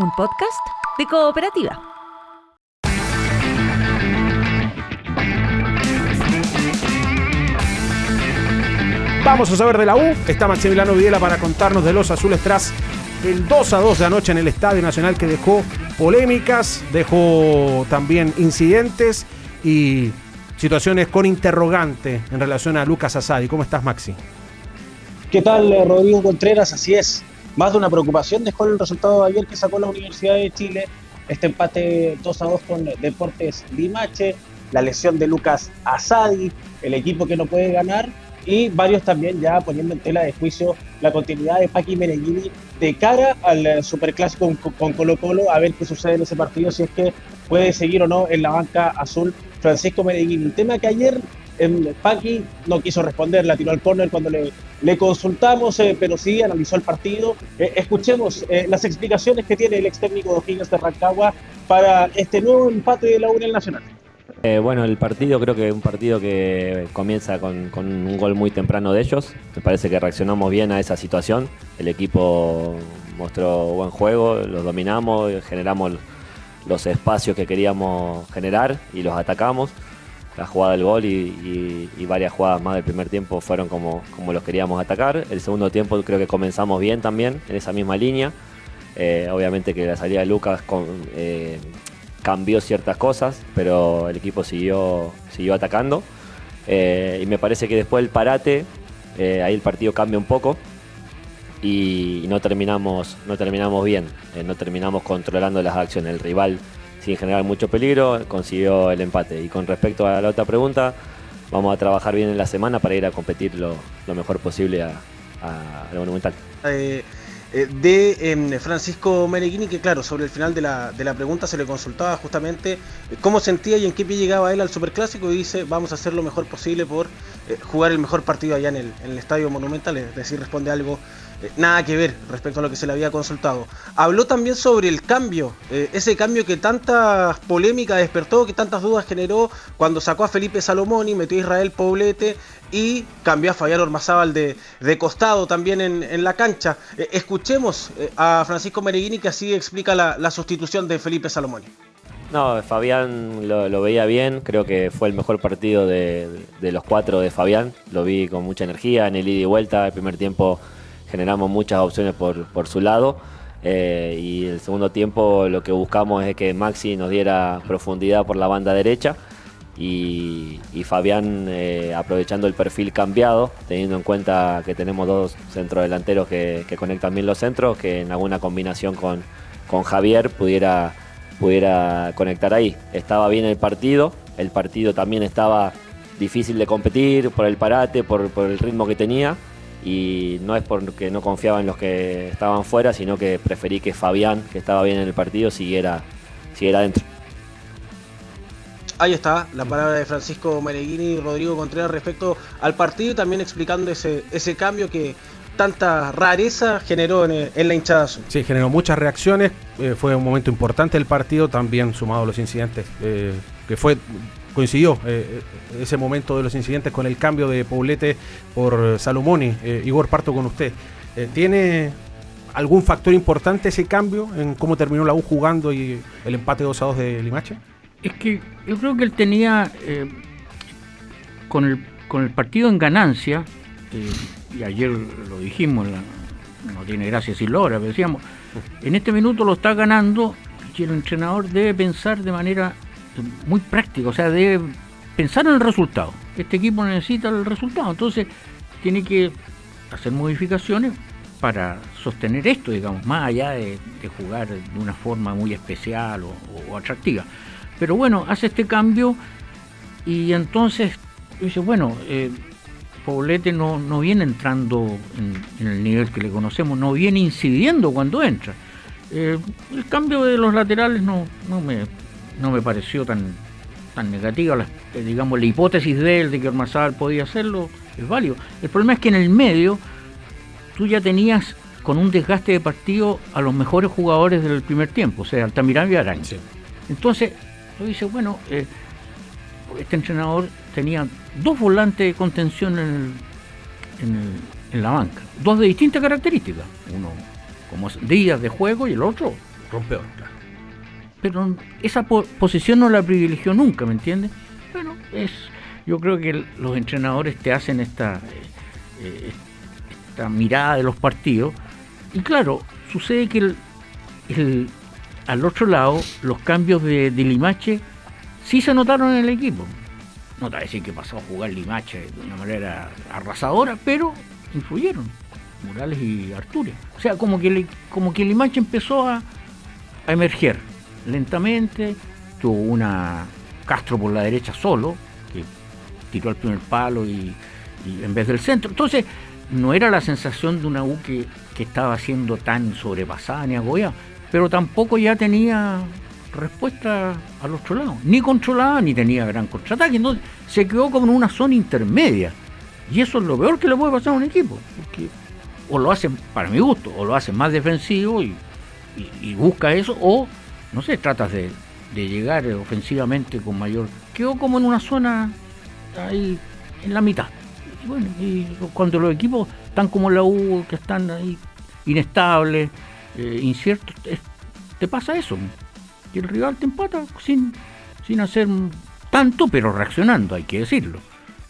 un podcast de Cooperativa. Vamos a saber de la U. Está Maximiliano Videla para contarnos de los azules tras el 2-2 de anoche en el Estadio Nacional, que dejó polémicas, dejó también incidentes y situaciones con interrogante en relación a Lucas Asadi. ¿Cómo estás, Maxi? ¿Qué tal, Rodrigo Contreras? Así es. Más de una preocupación dejó el resultado de ayer que sacó la Universidad de Chile. Este empate 2-2 con Deportes Limache, la lesión de Lucas Asadi, el equipo que no puede ganar, y varios también ya poniendo en tela de juicio la continuidad de Paqui Meneghini de cara al Superclásico con Colo-Colo, a ver qué sucede en ese partido, si es que puede seguir o no en la banca azul Francisco Meneghini. Un tema que ayer Paqui no quiso responder, la tiró al córner cuando le consultamos, pero sí analizó el partido. Escuchemos las explicaciones que tiene el ex técnico de O'Higgins de Rancagua para este nuevo empate de la U en el Nacional. Bueno, el partido creo que es un partido que comienza con un gol muy temprano de ellos. Me parece que reaccionamos bien a esa situación. El equipo mostró buen juego, los dominamos, generamos los espacios que queríamos generar y los atacamos. La jugada del gol y varias jugadas más del primer tiempo fueron como los queríamos atacar. El segundo tiempo creo que comenzamos bien también, en esa misma línea. Obviamente que la salida de Lucas cambió ciertas cosas, pero el equipo siguió atacando. Y me parece que después del parate, ahí el partido cambia un poco y no terminamos bien. No terminamos controlando las acciones. El rival, sin generar mucho peligro, consiguió el empate. Y con respecto a la otra pregunta, vamos a trabajar bien en la semana para ir a competir lo mejor posible a la Monumental. De Francisco Meneghini, que claro, sobre el final de la pregunta se le consultaba justamente cómo sentía y en qué pie llegaba él al Superclásico, y dice: vamos a hacer lo mejor posible por jugar el mejor partido allá en el Estadio Monumental. Es decir, responde algo nada que ver respecto a lo que se le había consultado. Habló también sobre el cambio, ese cambio que tantas polémicas despertó, que tantas dudas generó cuando sacó a Felipe Salomoni, metió a Israel Poblete y cambió a Fabián Ormazábal de costado también en la cancha. Escuchemos a Francisco Meneghini, que así explica la sustitución de Felipe Salomoni. No, Fabián lo veía bien, creo que fue el mejor partido de los cuatro de Fabián. Lo vi con mucha energía en el ida y vuelta. El primer tiempo generamos muchas opciones por su lado, y el segundo tiempo lo que buscamos es que Maxi nos diera profundidad por la banda derecha y Fabián, aprovechando el perfil cambiado, teniendo en cuenta que tenemos dos centrodelanteros que conectan bien los centros, que en alguna combinación con Javier pudiera conectar ahí. Estaba bien el partido también estaba difícil de competir por el parate, por el ritmo que tenía. Y no es porque no confiaba en los que estaban fuera, sino que preferí que Fabián, que estaba bien en el partido, siguiera dentro. Ahí está la palabra de Francisco Meneghini y Rodrigo Contreras respecto al partido, y también explicando ese cambio que tanta rareza generó en la hinchada azul. Sí, generó muchas reacciones. Fue un momento importante del partido, también sumado a los incidentes, coincidió ese momento de los incidentes con el cambio de Poblete por Salomoni. Igor, parto con usted. ¿Tiene algún factor importante ese cambio en cómo terminó la U jugando y el empate 2-2 de Limache? Es que yo creo que él tenía, con el partido en ganancia, y ayer lo dijimos, no tiene gracia decirlo ahora, pero decíamos, en este minuto lo está ganando y el entrenador debe pensar de manera muy práctica, o sea, debe pensar en el resultado. Este equipo necesita el resultado, entonces tiene que hacer modificaciones para sostener esto, digamos, más allá de jugar de una forma muy especial o atractiva. Pero bueno, hace este cambio y entonces dice, bueno, Poblete no viene entrando en el nivel que le conocemos, no viene incidiendo cuando entra. El cambio de los laterales no me pareció tan negativa. Digamos, la hipótesis de él de que Ormazábal podía hacerlo es válido. El problema es que en el medio tú ya tenías con un desgaste de partido a los mejores jugadores del primer tiempo, o sea, Altamirano y Araña. Sí. Entonces, tú dices, bueno, este entrenador tenía dos volantes de contención en la banca, dos de distintas características, uno como días de juego y el otro Rompeón, claro. Pero esa posición no la privilegió nunca, ¿me entiendes? Bueno, yo creo que los entrenadores te hacen esta mirada de los partidos, y claro, sucede que al otro lado los cambios de Limache sí se notaron en el equipo. No te voy a decir que pasó a jugar Limache de una manera arrasadora, pero influyeron Morales y Arturia. O sea, como que Limache empezó a emerger lentamente. Tuvo una Castro por la derecha solo, que tiró al primer palo y en vez del centro. Entonces, no era la sensación de una U que estaba siendo tan sobrepasada ni agobiada, pero tampoco ya tenía respuesta al otro lado, ni controlada ni tenía gran contraataque. Entonces se quedó como en una zona intermedia, y eso es lo peor que le puede pasar a un equipo, porque o lo hacen, para mi gusto, o lo hacen más defensivo y busca eso, o no sé, tratas de llegar ofensivamente con mayor. Quedó como en una zona ahí en la mitad. Y bueno, y cuando los equipos están como la U, que están ahí inestables, inciertos, te pasa eso. Y el rival te empata sin hacer tanto, pero reaccionando, hay que decirlo.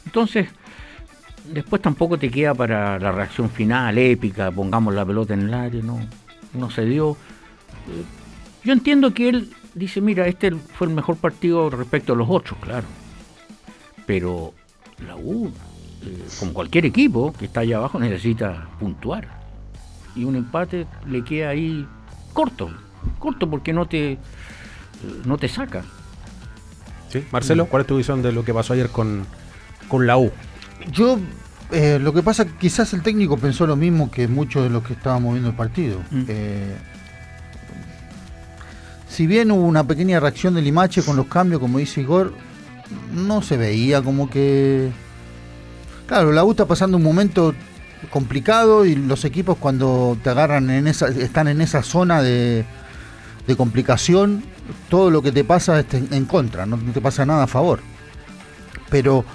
Entonces, después tampoco te queda para la reacción final, épica, pongamos la pelota en el área, no se dio. Yo entiendo que él dice, mira, este fue el mejor partido respecto a los otros, claro. Pero la U, como cualquier equipo que está allá abajo, necesita puntuar. Y un empate le queda ahí corto porque no te saca. ¿Sí? Marcelo, ¿cuál es tu visión de lo que pasó ayer con la U? Yo, lo que pasa, quizás el técnico pensó lo mismo que muchos de los que estábamos viendo el partido. Si bien hubo una pequeña reacción de Limache con los cambios, como dice Igor, no se veía como que... Claro, la U está pasando un momento complicado, y los equipos cuando te agarran están en esa zona de complicación, todo lo que te pasa es en contra, no te pasa nada a favor. Pero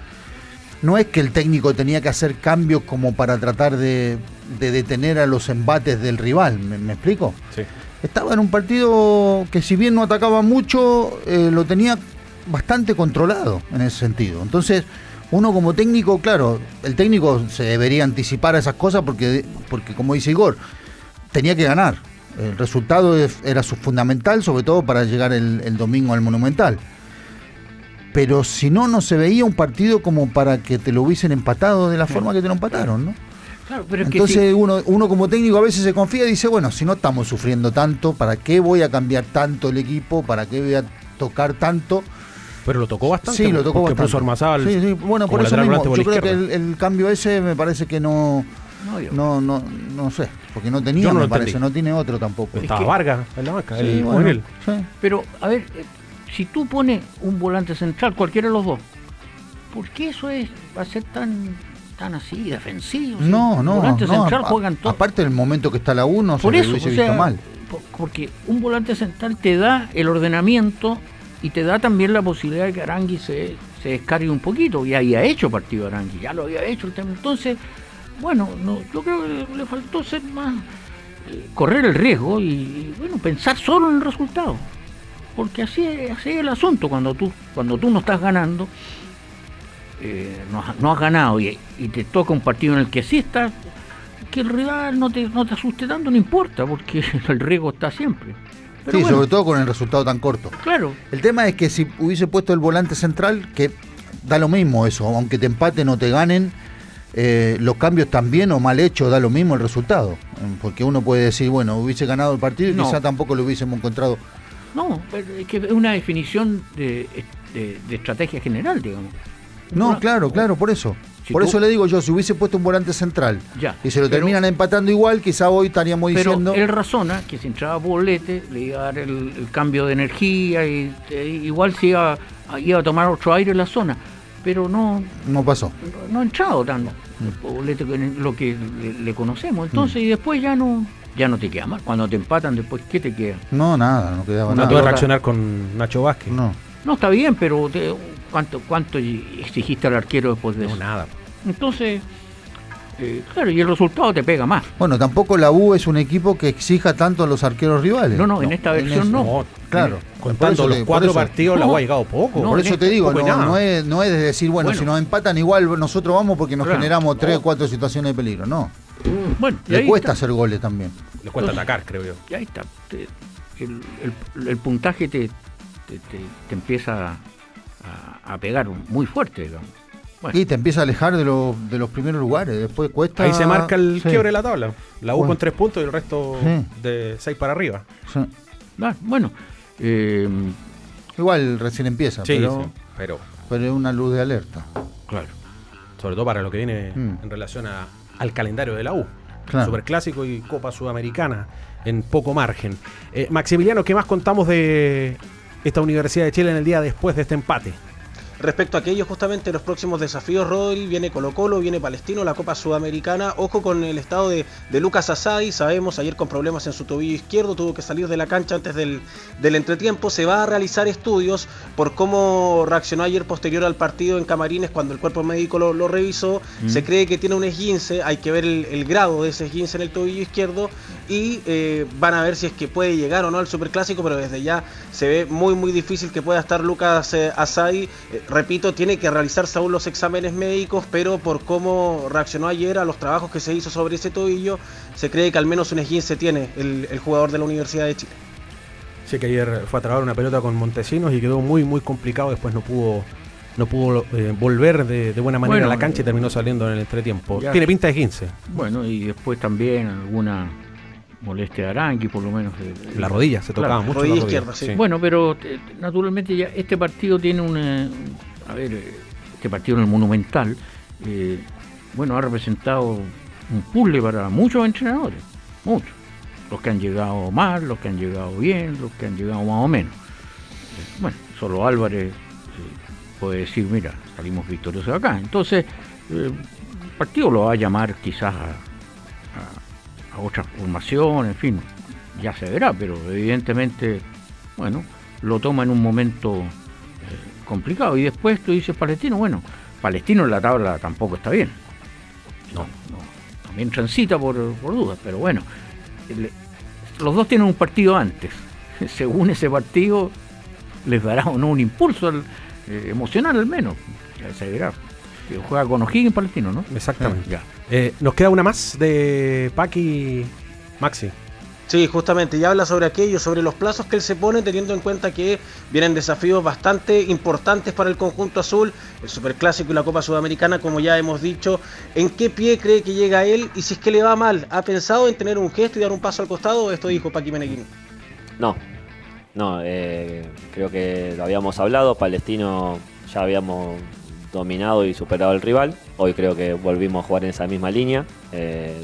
no es que el técnico tenía que hacer cambios como para tratar de detener a los embates del rival, ¿me explico? Sí. Estaba en un partido que, si bien no atacaba mucho, lo tenía bastante controlado en ese sentido. Entonces, uno como técnico, claro, el técnico se debería anticipar a esas cosas porque como dice Igor, tenía que ganar. El resultado era fundamental, sobre todo para llegar el domingo al Monumental. Pero si no se veía un partido como para que te lo hubiesen empatado de la forma que te lo empataron, ¿no? Claro, pero es entonces que uno como técnico a veces se confía y dice, bueno, si no estamos sufriendo tanto, ¿para qué voy a cambiar tanto el equipo? ¿Para qué voy a tocar tanto? Pero lo tocó bastante. Sí, lo tocó bastante. Puso Armazábal. Sí, bueno, por eso mismo. Yo creo que el cambio ese me parece que no sé, porque no tenía, me parece, no tiene otro tampoco. Estaba Vargas en la banca, sí, bueno, sí. Pero, a ver, si tú pones un volante central, cualquiera de los dos, ¿por qué eso va a ser tan así, defensivo? No, volante central juegan todos. Aparte del momento que está la U, no se le hubiese visto mal. Porque un volante central te da el ordenamiento y te da también la posibilidad de que Arangui se descargue un poquito. Y había hecho partido Arangui, ya lo había hecho. Entonces, bueno, yo creo que le faltó ser más, correr el riesgo y bueno, pensar solo en el resultado. Porque así es el asunto. Cuando tú no estás ganando, no has ganado y te toca un partido en el que sí estás, que el rival no te asuste tanto, no importa, porque el riesgo está siempre. Pero sí, bueno, sobre todo con el resultado tan corto. Claro. El tema es que si hubiese puesto el volante central, que da lo mismo eso, aunque te empaten o te ganen, los cambios también o mal hechos da lo mismo el resultado. Porque uno puede decir, bueno, hubiese ganado el partido y quizá tampoco lo hubiésemos encontrado. No, es que es una definición de estrategia general, digamos. No, claro, por eso. Por eso le digo yo, si hubiese puesto un volante central y se lo terminan empatando igual, quizá hoy estaríamos diciendo... Pero él razona que si entraba Poblete le iba a dar el cambio de energía y igual se iba a tomar otro aire en la zona. Pero no pasó. No ha entrado tanto Poblete, lo que le conocemos. Entonces, y después ya no te queda mal. Cuando te empatan, después, ¿qué te queda? No, nada, no quedaba nada. No tuve que reaccionar con Nacho Vázquez. No, está bien, pero ¿cuánto exigiste al arquero después de eso? No, nada. Entonces, Claro, y el resultado te pega más. Bueno, tampoco la U es un equipo que exija tanto a los arqueros rivales. No, en esta versión eso, no. Claro. Contando Por los eso 4 te- partidos, la U ha llegado poco. No, Por en eso este te digo, poco y nada. no es de decir, bueno, Bueno. si nos empatan igual nosotros vamos porque nos Claro. generamos 3 o 4 situaciones de peligro. No, Bueno, y le ahí cuesta está. hacer goles también. Les cuesta atacar, creo yo. Y ahí está. El puntaje te empieza a pegar muy fuerte, digamos. Bueno, Y te empieza a alejar de los primeros lugares. Después cuesta. Ahí se marca el Sí, quiebre de la tabla. La U Bueno. con 3 puntos y el resto Sí. de 6 para arriba. sí. bueno, Igual recién empieza, Sí, pero, sí, pero pero es una luz de alerta. claro. sobre todo para lo que viene en relación al calendario de la U. Claro. Superclásico y Copa Sudamericana en poco margen. Maximiliano, ¿qué más contamos de esta Universidad de Chile en el día después de este empate? Respecto a aquellos justamente los próximos desafíos, Rodri, viene Colo-Colo, viene Palestino, la Copa Sudamericana. Ojo con el estado de Lucas Asadi, sabemos, ayer con problemas en su tobillo izquierdo, tuvo que salir de la cancha antes del entretiempo. Se va a realizar estudios por cómo reaccionó ayer posterior al partido en Camarines cuando el cuerpo médico lo revisó. Se cree que tiene un esguince, hay que ver el grado de ese esguince en el tobillo izquierdo y van a ver si es que puede llegar o no al Superclásico, pero desde ya se ve muy difícil que pueda estar Lucas Asadi. Repito, tiene que realizarse aún los exámenes médicos, pero por cómo reaccionó ayer a los trabajos que se hizo sobre ese tobillo, se cree que al menos un esguince tiene el jugador de la Universidad de Chile. Sí, que ayer fue a trabar una pelota con Montesinos y quedó muy complicado. Después no pudo volver de buena manera Bueno, a la cancha y terminó saliendo en el entretiempo. ya. Tiene pinta de 15. Bueno, y después también alguna molestia de Arangui, por lo menos. La rodilla, se tocaba Claro, mucho rodilla la rodilla. izquierda, sí. Bueno, pero naturalmente ya este partido tiene este partido en el Monumental, ha representado un puzzle para muchos entrenadores, muchos. Los que han llegado mal, los que han llegado bien, los que han llegado más o menos. Bueno, solo Álvarez puede decir, mira, salimos victoriosos acá. Entonces, el partido lo va a llamar quizás a otra formación, en fin, ya se verá, pero evidentemente, bueno, lo toma en un momento complicado. Y después tú dices Palestino, bueno, Palestino en la tabla tampoco está bien. No, también transita por dudas, pero bueno, los dos tienen un partido antes. Según ese partido, les dará o no un impulso emocional al menos. Ya se verá. Que juega con O'Higgins Palestino, ¿no? Exactamente. Ya. Nos queda una más de Paqui Maxi. Sí, justamente, y habla sobre aquello, sobre los plazos que él se pone, teniendo en cuenta que vienen desafíos bastante importantes para el conjunto azul, el Superclásico y la Copa Sudamericana, como ya hemos dicho. ¿En qué pie cree que llega él? Y si es que le va mal, ¿ha pensado en tener un gesto y dar un paso al costado? Esto dijo Paqui Meneghini. No, creo que lo habíamos hablado, Palestino ya habíamos dominado y superado al rival, hoy creo que volvimos a jugar en esa misma línea,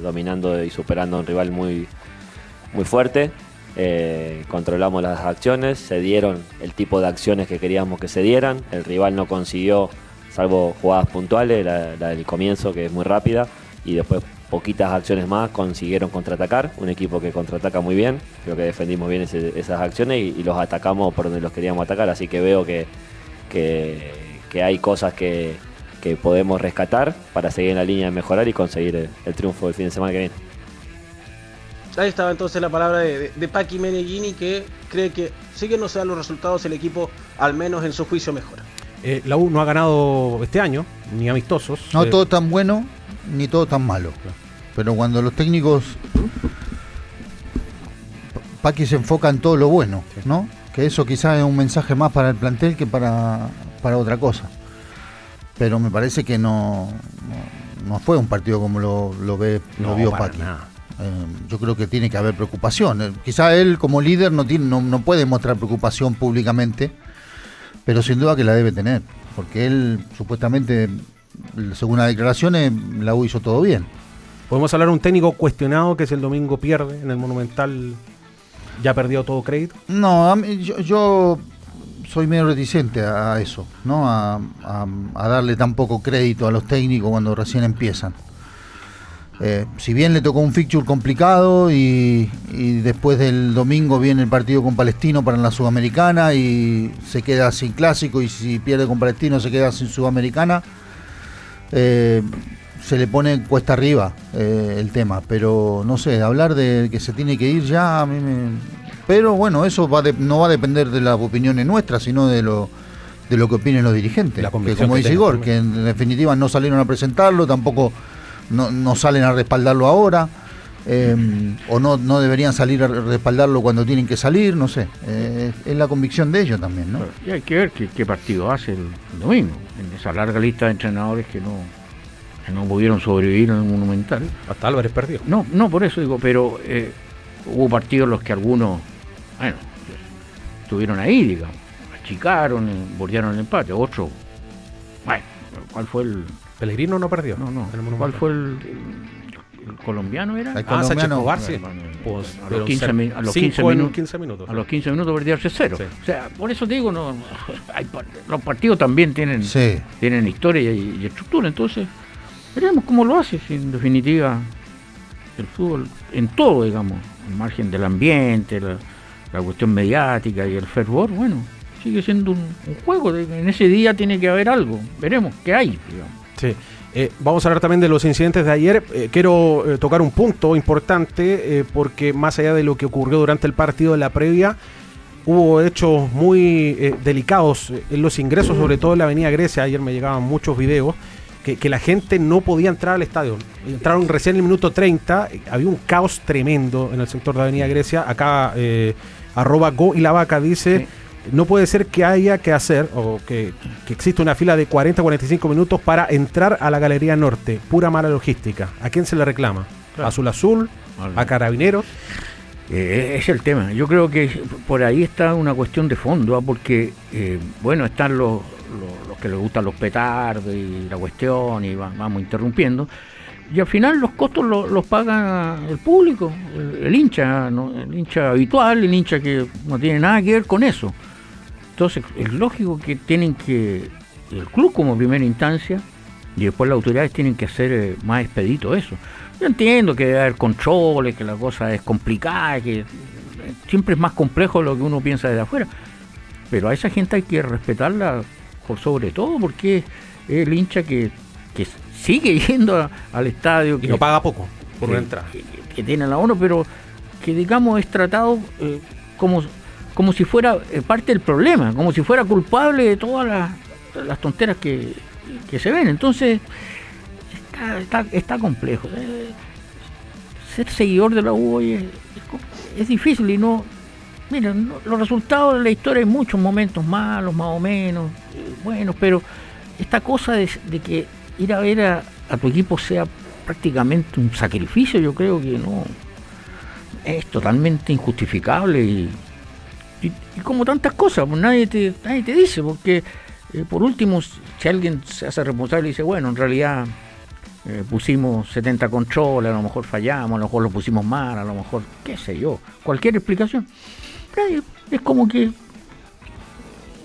dominando y superando a un rival muy fuerte, controlamos las acciones, se dieron el tipo de acciones que queríamos que se dieran, el rival no consiguió, salvo jugadas puntuales, la del comienzo que es muy rápida, y después poquitas acciones más consiguieron contraatacar, un equipo que contraataca muy bien, creo que defendimos bien esas acciones y los atacamos por donde los queríamos atacar, así que veo que hay cosas que podemos rescatar para seguir en la línea de mejorar y conseguir el triunfo del fin de semana que viene. Ahí estaba entonces la palabra de Paqui Meneghini, que cree que si que no se dan los resultados, el equipo al menos en su juicio mejora. La U no ha ganado este año, ni amistosos. No todo tan bueno, ni todo tan malo. Pero cuando los técnicos... Paqui se enfoca en todo lo bueno, ¿no? Que eso quizás es un mensaje más para el plantel que para otra cosa. Pero me parece que no fue un partido como lo vio para Paqui. nada. Yo creo que tiene que haber preocupación. Quizá él como líder no puede mostrar preocupación públicamente, pero sin duda que la debe tener, porque él supuestamente, según las declaraciones, la U hizo todo bien. Podemos hablar de un técnico cuestionado que si el domingo pierde en el Monumental ya perdió todo crédito. No, yo soy medio reticente a eso, ¿no? A darle tan poco crédito a los técnicos cuando recién empiezan. Si bien le tocó un fixture complicado y después del domingo viene el partido con Palestino para la Sudamericana y se queda sin clásico, y si pierde con Palestino se queda sin Sudamericana, se le pone cuesta arriba el tema, pero no sé, hablar de que se tiene que ir ya a mí pero bueno, eso no va a depender de las opiniones nuestras, sino de lo que opinen los dirigentes, que como dice Igor, que en definitiva no salieron a presentarlo, tampoco no salen a respaldarlo ahora, o no deberían salir a respaldarlo cuando tienen que salir, no sé, es la convicción de ellos también, ¿no? Y hay que ver qué partido hace el domingo, en esa larga lista de entrenadores que no pudieron sobrevivir en el Monumental. Hasta Álvarez perdió. No, por eso digo, pero hubo partidos en los que algunos, bueno, estuvieron ahí, digamos, achicaron, bordearon el empate, otros, bueno, ¿cuál fue el...? Pellegrino no perdió. No, ¿cuál fue el colombiano era? Sánchez Cobarci. Pues, a los 15 minutos. A los 15 minutos perdió 3-0. Sí. O sea, por eso te digo, los partidos también tienen historia y estructura, entonces veremos cómo lo hace, si en definitiva el fútbol, en todo, digamos, al margen del ambiente, la cuestión mediática y el fervor, bueno, sigue siendo un juego, en ese día tiene que haber algo, veremos qué hay, digamos. Sí. Vamos a hablar también de los incidentes de ayer. Quiero tocar un punto importante porque más allá de lo que ocurrió durante el partido de la previa, hubo hechos muy delicados en los ingresos, sobre todo en la Avenida Grecia. Ayer me llegaban muchos videos que la gente no podía entrar al estadio. Entraron recién en el minuto 30, había un caos tremendo en el sector de Avenida Grecia. Acá @Go y la Vaca dice... Sí. No puede ser que haya que hacer o que exista una fila de 40-45 minutos para entrar a la Galería Norte. Pura mala logística. ¿A quién se le reclama? Claro. Azul, a Carabineros. Es el tema. Yo creo que por ahí está una cuestión de fondo, porque, bueno, están los que les gustan los petardos y la cuestión, y vamos interrumpiendo. Y al final los costos los paga el público, el hincha, ¿no? El hincha habitual, el hincha que no tiene nada que ver con eso. Entonces es lógico que el club como primera instancia y después las autoridades tienen que hacer más expedito eso. Yo entiendo que debe haber controles, que la cosa es complicada, que siempre es más complejo de lo que uno piensa desde afuera, pero a esa gente hay que respetarla por sobre todo, porque es el hincha que sigue yendo al estadio. Y no paga poco por una entrada. Que tiene la ONU, pero que digamos es tratado como si fuera parte del problema, como si fuera culpable de todas las tonteras que se ven. Entonces está complejo. Ser seguidor de la U hoy es difícil y no... Mira, los resultados de la historia hay muchos momentos malos, más o menos, buenos, pero esta cosa de que ir a ver a tu equipo sea prácticamente un sacrificio, yo creo que no es totalmente injustificable y como tantas cosas, pues nadie te dice, porque por último, si alguien se hace responsable y dice, bueno, en realidad pusimos 70 controles, a lo mejor fallamos, a lo mejor lo pusimos mal, a lo mejor, qué sé yo, cualquier explicación. Pero es como que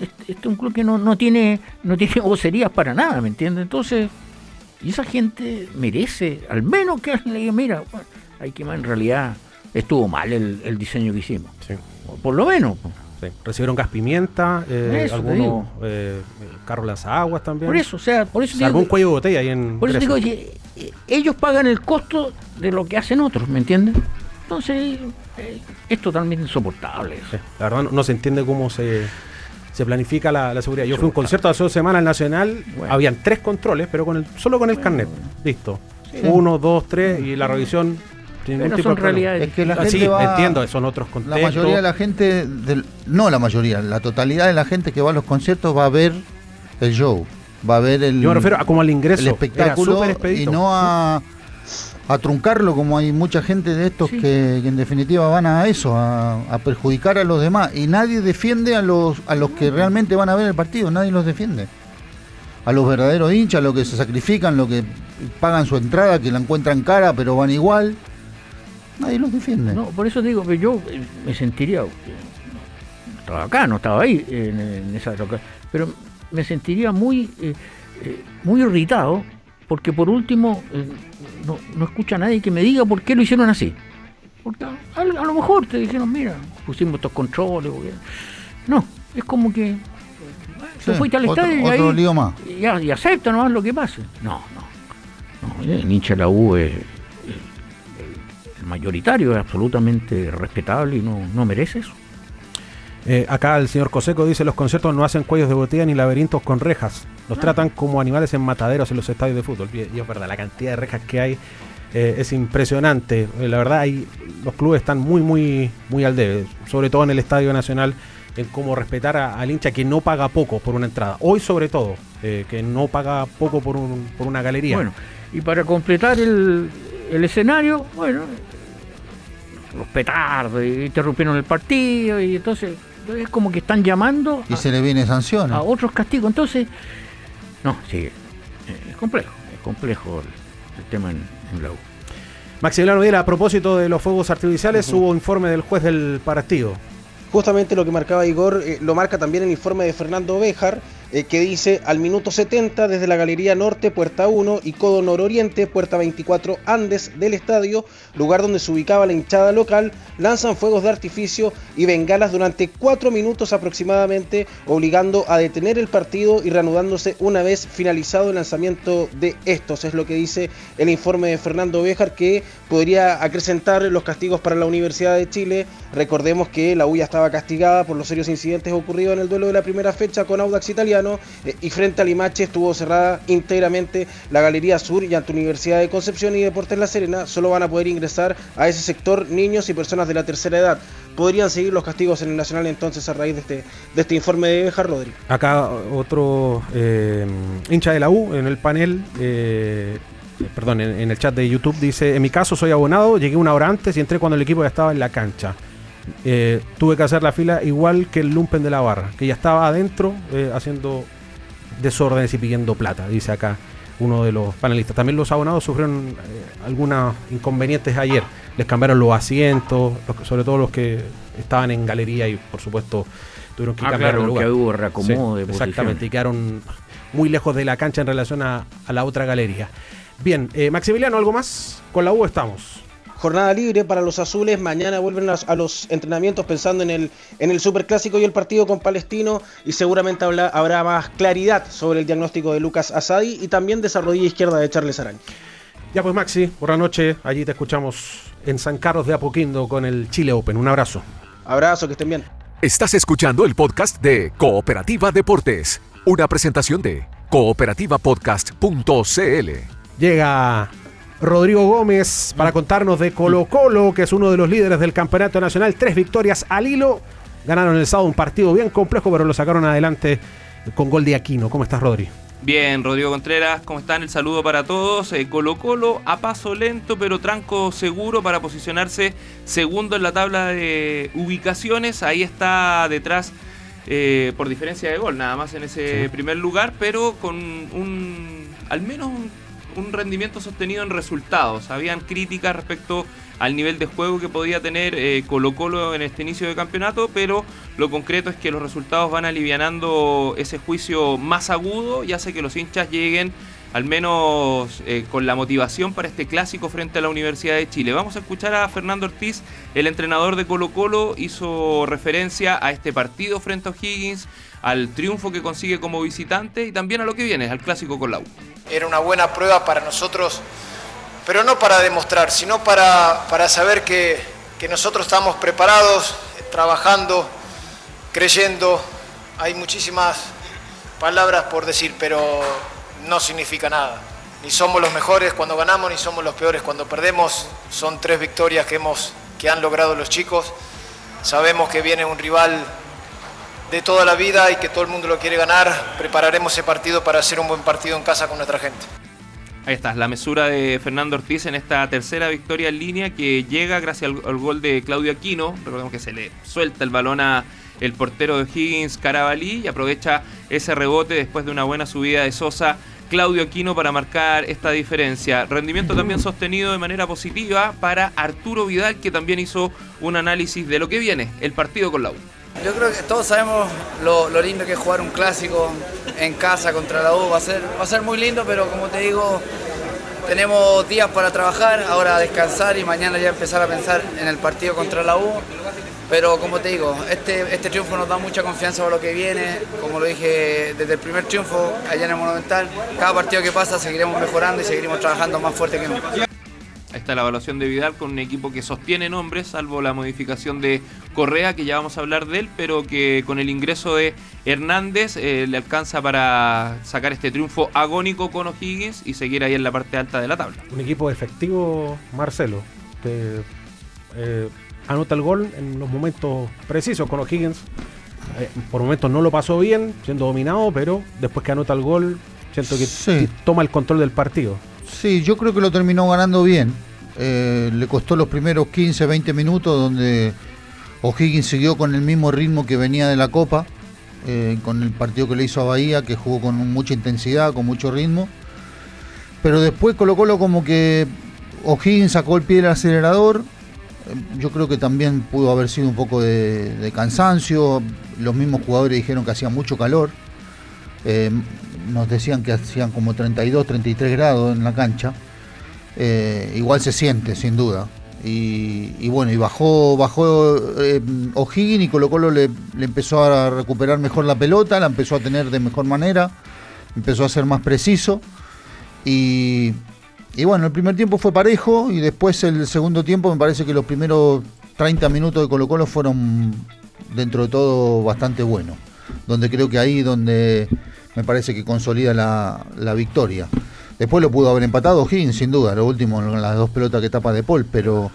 este es un club que no tiene vocerías para nada, ¿me entiendes? Entonces, y esa gente merece, al menos que le diga, mira, bueno, hay que en realidad estuvo mal el diseño que hicimos. Sí. Por lo menos. Sí. Recibieron gas pimienta, algunos carros lanzaguas también. Por eso algún cuello de botella ahí en por eso digo, ellos pagan el costo de lo que hacen otros, ¿me entiendes? Entonces, es totalmente insoportable eso. Sí. La verdad no se entiende cómo se planifica la seguridad. Yo fui a un concierto hace 2 semanas al Nacional, habían 3 controles, pero solo con el carnet. Listo. Sí. 1, 2, 3 y la revisión. Pero son realidades. Es que la gente va, entiendo, son otros contextos. La mayoría de la gente, la totalidad de la gente que va a los conciertos va a ver el show, va a ver yo me refiero a como al ingreso, el espectáculo y no a truncarlo, como hay mucha gente de estos que en definitiva van a eso, a perjudicar a los demás, y nadie defiende a los que realmente van a ver el partido, nadie los defiende. A los verdaderos hinchas, a los que se sacrifican, los que pagan su entrada, que la encuentran cara pero van igual. Nadie los defiende. No, por eso digo que yo me sentiría, estaba acá, no estaba ahí en esa local, pero me sentiría muy irritado, porque por último no escucha a nadie que me diga por qué lo hicieron así. Porque a lo mejor te dijeron, mira, pusimos estos controles. No, es como que tú fuiste al estadio y ahí lío más. Y acepta nomás lo que pase. No. el hincha de la U es el mayoritario, es absolutamente respetable y no merece eso. Acá el señor Coseco dice: los conciertos no hacen cuellos de botella ni laberintos con rejas, los tratan como animales en mataderos en los estadios de fútbol. Y es verdad, la cantidad de rejas que hay es impresionante. La verdad, los clubes están muy al debe, sobre todo en el Estadio Nacional, en cómo respetar al hincha que no paga poco por una entrada. Hoy sobre todo, que no paga poco por una galería. Bueno, y para completar el escenario, bueno, los petardos interrumpieron el partido y entonces es como que están llamando y se le viene sanción a otros castigos. Entonces, no, sí, es complejo el tema en la U. Maximiliano Videla, a propósito de los fuegos artificiales, hubo informe del juez del partido. Justamente lo que marcaba Igor, lo marca también el informe de Fernando Béjar, que dice: al minuto 70 desde la Galería Norte, puerta 1 y codo nororiente, puerta 24 Andes del estadio, lugar donde se ubicaba la hinchada local, lanzan fuegos de artificio y bengalas durante 4 minutos aproximadamente, obligando a detener el partido y reanudándose una vez finalizado el lanzamiento de estos. Es lo que dice el informe de Fernando Béjar, que podría acrecentar los castigos para la Universidad de Chile. Recordemos que la U ya estaba castigada por los serios incidentes ocurridos en el duelo de la primera fecha con Audax Italiano, y frente a Limache estuvo cerrada íntegramente la Galería Sur, y ante Universidad de Concepción y Deportes La Serena solo van a poder ingresar a ese sector niños y personas de la tercera edad. Podrían seguir los castigos en el Nacional entonces a raíz de este informe de Béjar, Rodri. Acá otro hincha de la U en el panel, en el chat de YouTube dice: en mi caso soy abonado, llegué una hora antes y entré cuando el equipo ya estaba en la cancha. Tuve que hacer la fila igual que el lumpen de la barra, que ya estaba adentro haciendo desórdenes y pidiendo plata, dice acá uno de los panelistas. También los abonados sufrieron algunos inconvenientes ayer. Les cambiaron los asientos, sobre todo los que estaban en galería, y por supuesto tuvieron que cambiar de lugar. Que hubo reacomodo de posición. Exactamente, y quedaron muy lejos de la cancha en relación a la otra galería. Bien, Maximiliano, ¿algo más? Con la U estamos. Jornada libre para los azules, mañana vuelven a los entrenamientos pensando en el Superclásico y el partido con Palestino, y seguramente habrá más claridad sobre el diagnóstico de Lucas Asadi y también de esa rodilla izquierda de Charles Araña. Ya pues, Maxi, por la noche, allí te escuchamos en San Carlos de Apoquindo con el Chile Open. Un abrazo. Abrazo, que estén bien. Estás escuchando el podcast de Cooperativa Deportes, una presentación de cooperativapodcast.cl. Llega Rodrigo Gómez para contarnos de Colo-Colo, que es uno de los líderes del campeonato nacional. 3 victorias al hilo. Ganaron el sábado un partido bien complejo, pero lo sacaron adelante con gol de Aquino. ¿Cómo estás, Rodri? Bien, Rodrigo Contreras, ¿cómo están? El saludo para todos. Colo-Colo a paso lento, pero tranco seguro para posicionarse segundo en la tabla de ubicaciones. Ahí está detrás por diferencia de gol, nada más en ese primer lugar, pero con al menos un rendimiento sostenido en resultados. Habían críticas respecto al nivel de juego que podía tener Colo-Colo en este inicio de campeonato, pero lo concreto es que los resultados van alivianando ese juicio más agudo y hace que los hinchas lleguen al menos con la motivación para este clásico frente a la Universidad de Chile. Vamos a escuchar a Fernando Ortiz, el entrenador de Colo-Colo, hizo referencia a este partido frente a O'Higgins, al triunfo que consigue como visitante y también a lo que viene, al clásico con la U. Era una buena prueba para nosotros, pero no para demostrar, sino para saber que nosotros estamos preparados, trabajando, creyendo. Hay muchísimas palabras por decir, pero no significa nada. Ni somos los mejores cuando ganamos, ni somos los peores cuando perdemos. Son 3 victorias que han logrado los chicos. Sabemos que viene un rival de toda la vida y que todo el mundo lo quiere ganar. Prepararemos ese partido para hacer un buen partido en casa con nuestra gente. Ahí está, la mesura de Fernando Ortiz en esta tercera victoria en línea que llega gracias al gol de Claudio Aquino. Recordemos que se le suelta el balón a el portero de O'Higgins, Carabalí, y aprovecha ese rebote después de una buena subida de Sosa, Claudio Aquino, para marcar esta diferencia. Rendimiento también sostenido de manera positiva para Arturo Vidal, que también hizo un análisis de lo que viene, el partido con la U. Yo creo que todos sabemos lo lindo que es jugar un clásico en casa contra la U. Va a ser muy lindo, pero como te digo, tenemos días para trabajar, ahora descansar y mañana ya empezar a pensar en el partido contra la U. Pero como te digo, este triunfo nos da mucha confianza para lo que viene. Como lo dije desde el primer triunfo allá en el Monumental, cada partido que pasa seguiremos mejorando y seguiremos trabajando más fuerte que nunca. Ahí está la evaluación de Vidal con un equipo que sostiene nombres, salvo la modificación de Correa, que ya vamos a hablar de él, pero que con el ingreso de Hernández le alcanza para sacar este triunfo agónico con O'Higgins y seguir ahí en la parte alta de la tabla. Un equipo efectivo, Marcelo, que anota el gol en los momentos precisos con O'Higgins. Por momentos no lo pasó bien, siendo dominado, pero después que anota el gol, siento que toma el control del partido. Sí, yo creo que lo terminó ganando bien. Le costó los primeros 15, 20 minutos donde O'Higgins siguió con el mismo ritmo que venía de la Copa, con el partido que le hizo a Bahía, que jugó con mucha intensidad, con mucho ritmo. Pero después Colo-Colo como que O'Higgins sacó el pie del acelerador. Yo creo que también pudo haber sido un poco de cansancio. Los mismos jugadores dijeron que hacía mucho calor. Nos decían que hacían como 32, 33 grados en la cancha. Igual se siente, sin duda. Y bueno, y bajó O'Higgins y Colo-Colo le empezó a recuperar mejor la pelota, la empezó a tener de mejor manera, empezó a ser más preciso. Y bueno, el primer tiempo fue parejo y después el segundo tiempo me parece que los primeros 30 minutos de Colo-Colo fueron dentro de todo bastante buenos. Donde creo que ahí donde me parece que consolida la victoria. Después lo pudo haber empatado O'Higgins, sin duda, lo último, las dos pelotas que tapa De Paul, pero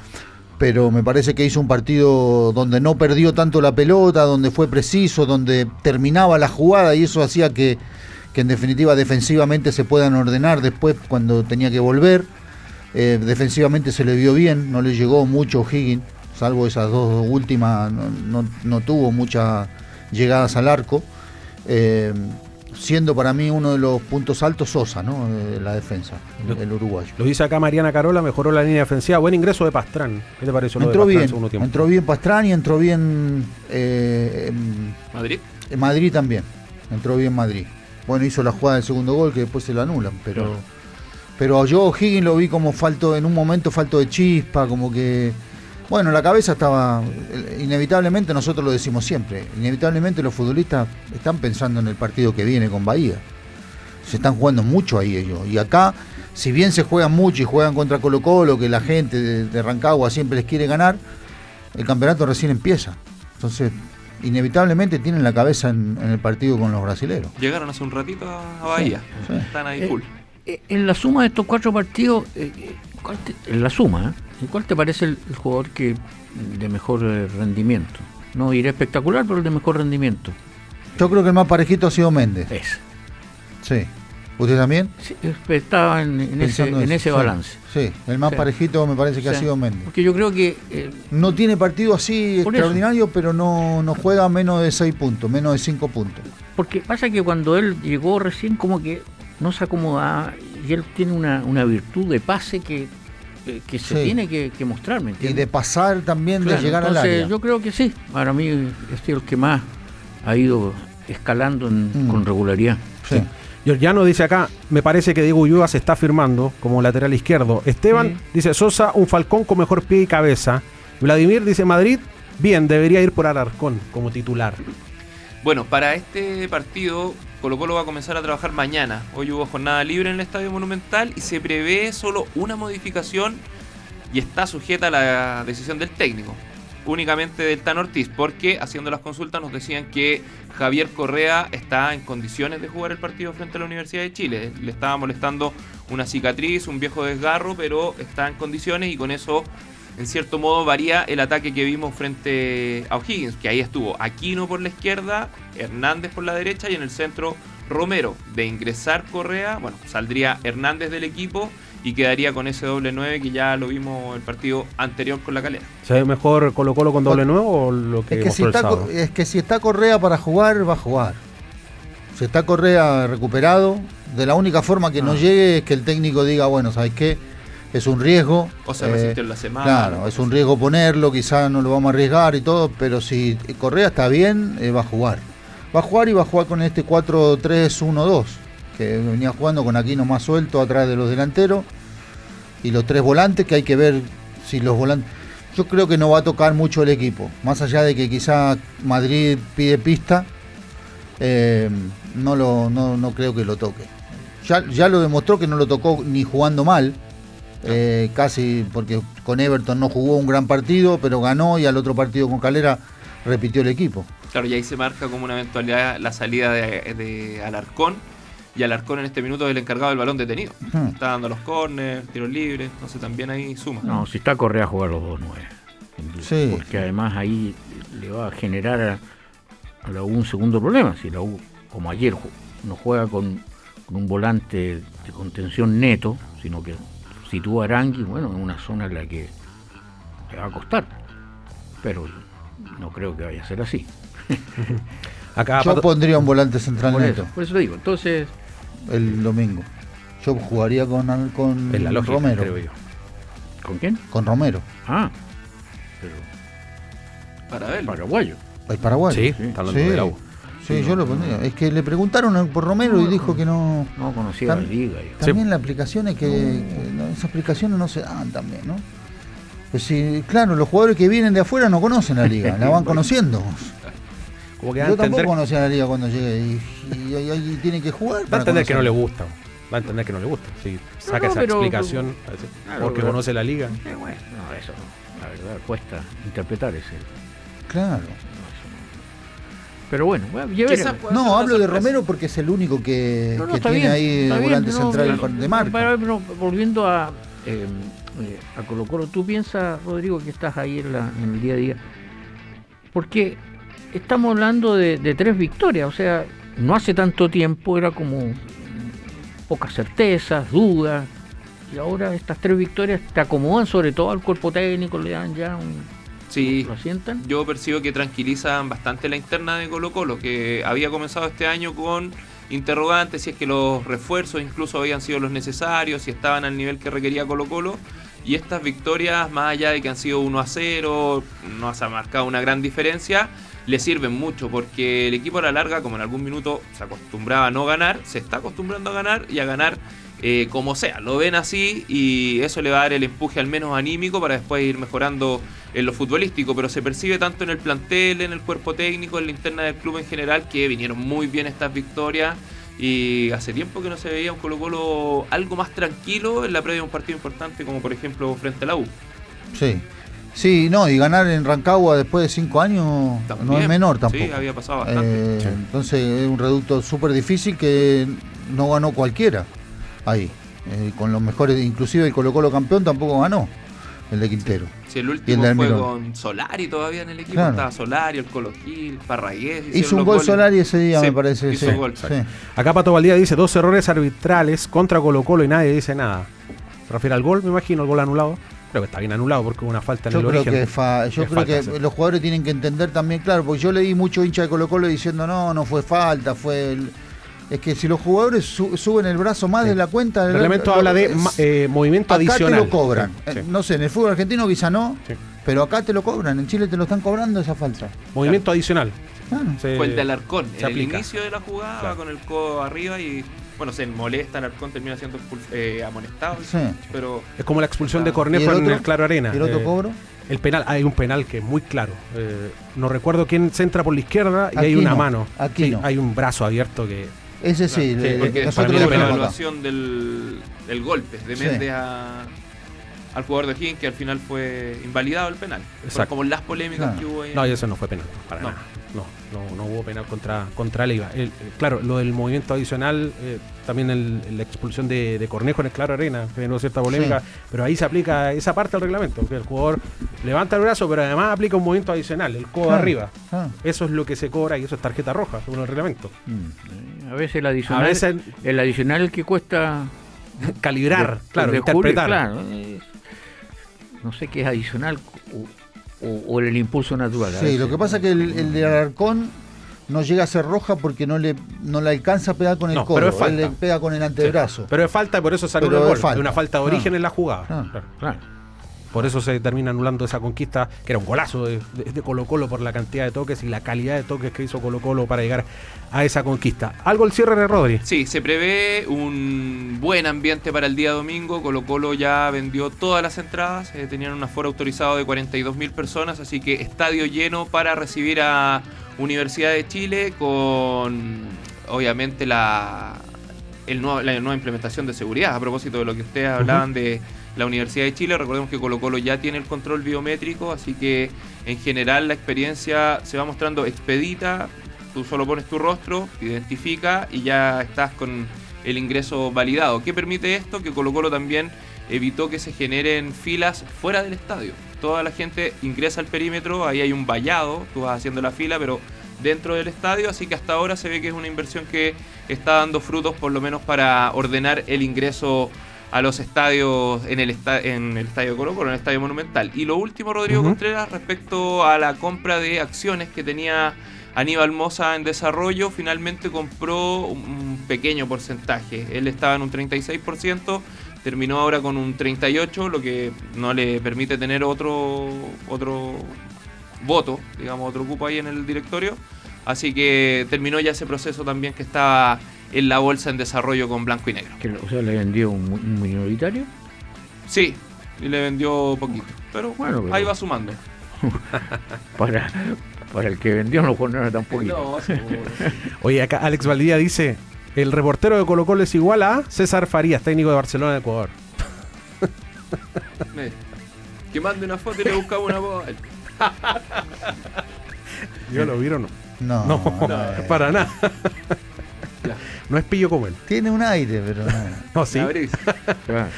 me parece que hizo un partido donde no perdió tanto la pelota, donde fue preciso, donde terminaba la jugada y eso hacía que en definitiva defensivamente se puedan ordenar después cuando tenía que volver. Defensivamente se le vio bien, no le llegó mucho O'Higgins, salvo esas dos últimas, no tuvo muchas llegadas al arco. Siendo para mí uno de los puntos altos Sosa, ¿no? La defensa, el uruguayo. Lo dice acá Mariana Carola, mejoró la línea defensiva. Buen ingreso de Pastrán. ¿Qué te pareció lo de Pastrán en el segundo tiempo? Entró bien Pastrán y entró bien Madrid. Madrid también. Entró bien Madrid. Bueno, hizo la jugada del segundo gol que después se la anulan, pero yo O'Higgins lo vi como en un momento falto de chispa, como que bueno, la cabeza estaba, inevitablemente, nosotros lo decimos siempre, inevitablemente los futbolistas están pensando en el partido que viene con Bahía. Se están jugando mucho ahí ellos. Y acá, si bien se juegan mucho y juegan contra Colo-Colo, que la gente de Rancagua siempre les quiere ganar, el campeonato recién empieza. Entonces, inevitablemente tienen la cabeza en el partido con los brasileros. Llegaron hace un ratito a Bahía. Sí. Están ahí full. En la suma de estos 4 partidos, ¿cuál te parece el jugador que de mejor rendimiento? No diré espectacular, pero el de mejor rendimiento. Yo creo que el más parejito ha sido Méndez. Sí. ¿Usted también? Sí, estaba en ese balance. Sí, el más parejito me parece que ha sido Méndez. Porque yo creo que no tiene partido así extraordinario, pero no juega menos de 6 puntos, menos de 5 puntos. Porque pasa que cuando él llegó recién como que no se acomodaba y él tiene una virtud de pase que se tiene que mostrar, ¿me entiendes? Y de pasar también, de llegar al área. Yo creo que sí, para mí es el que más ha ido escalando con regularidad. Sí. Giorgiano dice acá, me parece que Diego Ulloa se está firmando como lateral izquierdo. Esteban dice, Sosa, un Falcón con mejor pie y cabeza. Vladimir dice, Madrid, bien, debería ir por Alarcón como titular. Bueno, para este partido Colo-Colo va a comenzar a trabajar mañana. Hoy hubo jornada libre en el Estadio Monumental y se prevé solo una modificación y está sujeta a la decisión del técnico, únicamente del Tan Ortiz, porque haciendo las consultas nos decían que Javier Correa está en condiciones de jugar el partido frente a la Universidad de Chile. Le estaba molestando una cicatriz, un viejo desgarro, pero está en condiciones y con eso, en cierto modo, varía el ataque que vimos frente a O'Higgins, que ahí estuvo Aquino por la izquierda, Hernández por la derecha y en el centro Romero. De ingresar Correa, bueno, saldría Hernández del equipo y quedaría con ese doble 9 que ya lo vimos el partido anterior con La Calera. ¿Se ve mejor Colo-Colo con doble 9 o lo que es que si está Correa para jugar, va a jugar. Si está Correa recuperado, de la única forma que no llegue es que el técnico diga, bueno, ¿sabes qué? Es un riesgo. O se resistió en la semana. Claro, es un riesgo ponerlo, quizás no lo vamos a arriesgar y todo, pero si Correa está bien, va a jugar. Va a jugar y va a jugar con este 4-3-1-2, que venía jugando con Aquino más suelto atrás de los delanteros y los 3 volantes, que hay que ver si los volantes... Yo creo que no va a tocar mucho el equipo. Más allá de que quizá Madrid pide pista, no creo que lo toque. Ya lo demostró que no lo tocó ni jugando mal. Casi porque con Everton no jugó un gran partido, pero ganó, y al otro partido con Calera repitió el equipo. Claro, y ahí se marca como una eventualidad la salida de Alarcón, y Alarcón en este minuto es el encargado del balón detenido. Está dando los córneres, tiros libres, entonces también ahí suma. No, si está Correa a jugar los 2-9. Sí. Porque además ahí le va a generar a la U un segundo problema. Si la U, como ayer, no juega con un volante de contención neto, sino que sitúa a Arangui, bueno, en una zona en la que le va a costar. Pero no creo que vaya a ser así. Acá Yo pondría un volante central neto. Por eso digo, entonces... El domingo. Yo jugaría con es la lógica, Romero. creo yo. ¿Con quién? Con Romero. Ah, pero... Para ver. Paraguayo. El paraguayo. Sí, está hablando de la U. Sí, yo lo pondría. Es que le preguntaron por Romero y dijo que no... No conocía la liga. También la aplicación es que esas aplicaciones no se dan también, ¿no? Pues sí, claro, los jugadores que vienen de afuera no conocen la liga, la van conociendo. Como que Yo tampoco conocía la liga cuando llegué y ahí tiene que jugar. Va a entender que no le gusta. Va a entender que no le gusta. Si saca esa explicación porque conoce la liga. Bueno, no, eso la verdad cuesta interpretar ese. Claro. Pero bueno, no, hablo de Romero porque es el único que tiene bien, ahí el volante central de marca. Pero volviendo a Colo Colo, ¿tú piensas, Rodrigo, que estás ahí en el día a día? Porque estamos hablando de 3 victorias, o sea, no hace tanto tiempo era como pocas certezas, dudas, y ahora estas 3 victorias te acomodan sobre todo al cuerpo técnico, le dan ya Sí, ¿lo sientan? Yo percibo que tranquilizan bastante la interna de Colo Colo, que había comenzado este año con interrogantes si es que los refuerzos incluso habían sido los necesarios, si estaban al nivel que requería Colo Colo, y estas victorias, más allá de que han sido 1-0, no se ha marcado una gran diferencia, le sirven mucho, porque el equipo a la larga, como en algún minuto se acostumbraba a no ganar, se está acostumbrando a ganar y a ganar como sea, lo ven así, y eso le va a dar el empuje al menos anímico para después ir mejorando en lo futbolístico, pero se percibe tanto en el plantel, en el cuerpo técnico, en la interna del club en general, que vinieron muy bien estas victorias, y hace tiempo que no se veía un Colo Colo algo más tranquilo en la previa de un partido importante, como por ejemplo frente a la U. Sí, no, y ganar en Rancagua después de 5 años también, no es menor tampoco. Sí, había pasado bastante. Entonces es un reducto súper difícil que no ganó cualquiera ahí. Con los mejores, inclusive el Colo Colo campeón tampoco ganó, el de Quintero. Sí, el último fue con Solari todavía en el equipo, claro. Estaba Solari, el Colo Gil, Parragués. Hizo un gol Solari ese día, me parece. Hizo gol. Sí. Acá Pato Valdía dice 2 errores arbitrales contra Colo Colo y nadie dice nada. Se refiere al gol, me imagino, el gol anulado. Creo que está bien anulado porque hubo una falta en el origen. Yo creo que los jugadores tienen que entender también, claro, porque yo leí mucho hincha de Colo Colo diciendo no fue falta, fue... Es que si los jugadores suben el brazo más de la cuenta... El reglamento habla de movimiento adicional. Acá te lo cobran. Sí. No sé, en el fútbol argentino quizá no, pero acá te lo cobran. En Chile te lo están cobrando esa falta. Movimiento adicional. Fue el de Alarcón. En el inicio de la jugada claro. con el codo arriba y... Bueno, se molesta, Alarcón termina siendo amonestado. Sí. Pero es como la expulsión de Cornejo en el Claro Arena. ¿Y el otro cobro? El penal, hay un penal que es muy claro. No recuerdo quién centra por la izquierda y hay una mano. Aquí no. Hay un brazo abierto que... Ese sí, porque nosotros la evaluación del golpe de Méndez al jugador de Higgins, que al final fue invalidado el penal. Como las polémicas que hubo ahí. No, y eso no fue penal, para nada. No hubo penal contra Leiva. Claro, lo del movimiento adicional, también la expulsión de Cornejo en el Claro Arena, generó cierta polémica, pero ahí se aplica esa parte del reglamento, que el jugador levanta el brazo, pero además aplica un movimiento adicional, el codo arriba. Eso es lo que se cobra y eso es tarjeta roja, según el reglamento. A veces el adicional el que cuesta calibrar, interpretar. Claro, no sé qué es adicional o el impulso natural. Sí, lo que pasa es que el de Alarcón no llega a ser roja porque no le alcanza a pegar con el codo, él le pega con el antebrazo. Pero es falta y por eso salió el gol. Es una falta de origen en la jugada. Claro. Por eso se termina anulando esa conquista, que era un golazo de Colo-Colo por la cantidad de toques y la calidad de toques que hizo Colo-Colo para llegar a esa conquista. ¿Algo el cierre de Rodri? Sí, se prevé un buen ambiente para el día domingo. Colo-Colo ya vendió todas las entradas, tenían un aforo autorizado de 42.000 personas, así que estadio lleno para recibir a Universidad de Chile con, obviamente, la nueva implementación de seguridad. A propósito de lo que ustedes hablaban de la Universidad de Chile, recordemos que Colo-Colo ya tiene el control biométrico, así que en general la experiencia se va mostrando expedita. Tú solo pones tu rostro, te identifica y ya estás con el ingreso validado. ¿Qué permite esto? Que Colo-Colo también evitó que se generen filas fuera del estadio. Toda la gente ingresa al perímetro, ahí hay un vallado, tú vas haciendo la fila, pero dentro del estadio, así que hasta ahora se ve que es una inversión que está dando frutos, por lo menos para ordenar el ingreso a los estadios en el estadio de Colo-Colo, en el estadio Monumental. Y lo último, Rodrigo Contreras, respecto a la compra de acciones que tenía Aníbal Mosa en desarrollo, finalmente compró un pequeño porcentaje. Él estaba en un 36%, terminó ahora con un 38%, lo que no le permite tener otro voto, digamos, otro cupo ahí en el directorio. Así que terminó ya ese proceso también que estaba en la bolsa en desarrollo con blanco y negro. O sea, ¿le vendió un minoritario? Sí, y le vendió poquito. Pero bueno, ahí va sumando. Para el que vendió no era tan poquito. No, Oye, acá Alex Valdía dice: el reportero de Colo-Colo es igual a César Farías, técnico de Barcelona de Ecuador. Que mande una foto y le buscamos una voz. ¿Yo lo vieron o no? No, Para nada. No es pillo como él. Tiene un aire, pero no. No, sí. Claro.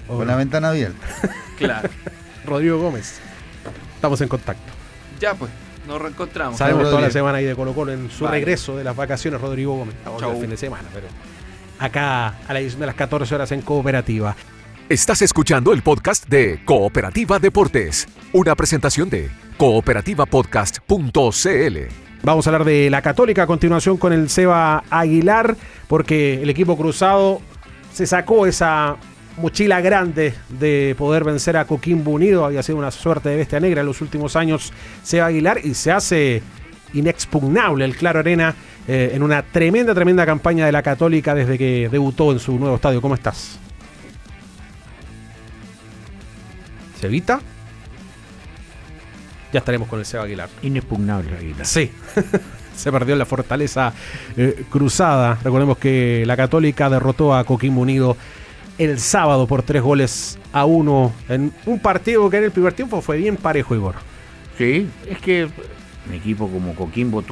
Con la ventana abierta. Claro. Rodrigo Gómez. Estamos en contacto. Ya pues, nos reencontramos. Sabemos toda la Rodrigo. semana ahí de Colo-Colo en su regreso de las vacaciones, Rodrigo Gómez. El fin de semana, pero acá a la edición de las 14 horas en Cooperativa. Estás escuchando el podcast de Cooperativa Deportes, una presentación de cooperativapodcast.cl. Vamos a hablar de la Católica a continuación con el Seba Aguilar, porque el equipo cruzado se sacó esa mochila grande de poder vencer a Coquimbo Unido. Había sido una suerte de bestia negra en los últimos años Seba Aguilar, y se hace inexpugnable el Claro Arena en una tremenda campaña de la Católica desde que debutó en su nuevo estadio. ¿Cómo estás? ¿Cevita? Ya estaremos con el Seba Aguilar. Inexpugnable Aguilar. Sí. Se perdió en la fortaleza cruzada. Recordemos que la Católica derrotó a Coquimbo Unido el sábado por 3-1 en un partido que en el primer tiempo fue bien parejo, Igor. Sí, es que un equipo como Coquimbo,